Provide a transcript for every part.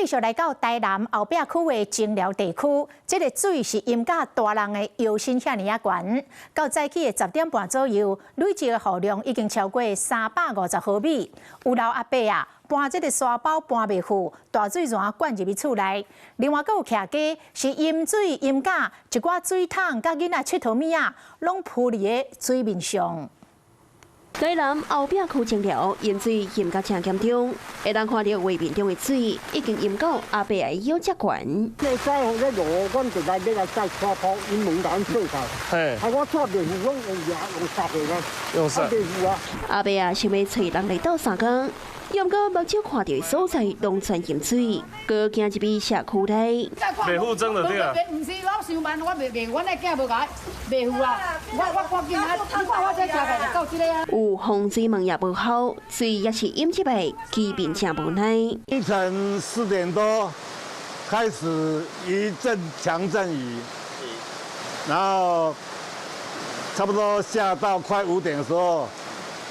继续来到台南后壁区的清寮地区，这个水是因甲大人的腰身遐尼啊悬。到早起的10点半左右，累积的雨量已经超过350毫米。有老阿伯啊，搬这个沙包搬袂赴，大水泉灌入去厝内。另外，阁有徛家是饮水饮甲一寡水桶，甲囡仔佚佗物啊，拢铺伫个水面上。 台南后壁区清寮淹水淹到正严重，会当看到画面中的水已经淹到阿伯的腰只悬。这灾后咧落，阮就来要来晒沙包，因门打做晒。嘿，啊我做袂赴，阮用杀的咧，用杀。袂赴啊！阿伯啊，想要找人来倒三工，毋过目睭看到的所在拢全淹水，搁行入去社区内。袂赴真的对啊！唔是我上班，我袂，阮的囝无甲袂赴啊！我赶紧啊！你看我这车个就到这个啊！ 有洪水门也不好，水也是淹入来，基本真无奈。凌晨4点多开始一阵强阵雨，然后差不多下到快5点的时候，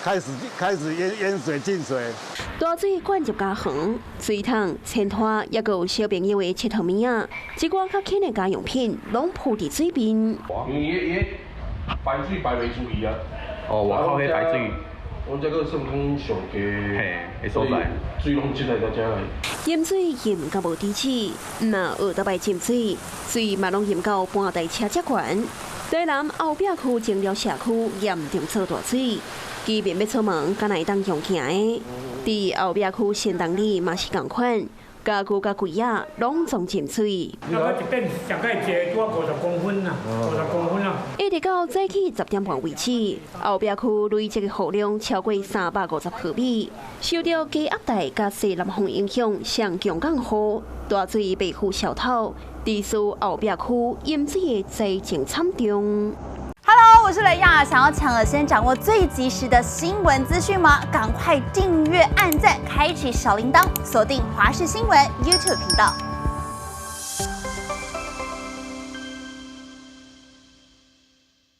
开始淹水进水。大水灌入家园，水桶、餐拖，也有小朋友的佚佗物啊，一寡较轻的家用品，拢铺伫水边。伊排水排袂出去啊！ 哦，外口迄排水，阮这个算讲上低，嘿，所在，水拢进来到遮来。淹水淹到无底气，那学倒来浸水，水嘛拢淹到半台车只悬。台南后壁区清寮社区严重遭大水，基本要出门，敢会当用行的。伫后壁区新东里嘛是共款。 家具甲柜啊，拢总浸水。我一顶上盖坐多50公分啦，50公分啦。一直到早起10点半为止，后壁区累积的雨量超过350毫米，受到低压带甲西南风影响，上强降雨，大水被赴小透，地区后壁区淹水的灾情惨重。 Hello， 我是雷亚。想要抢先掌握最及时的新闻资讯吗？赶快订阅、按赞、开启小铃铛，锁定华视新闻 YouTube 频道。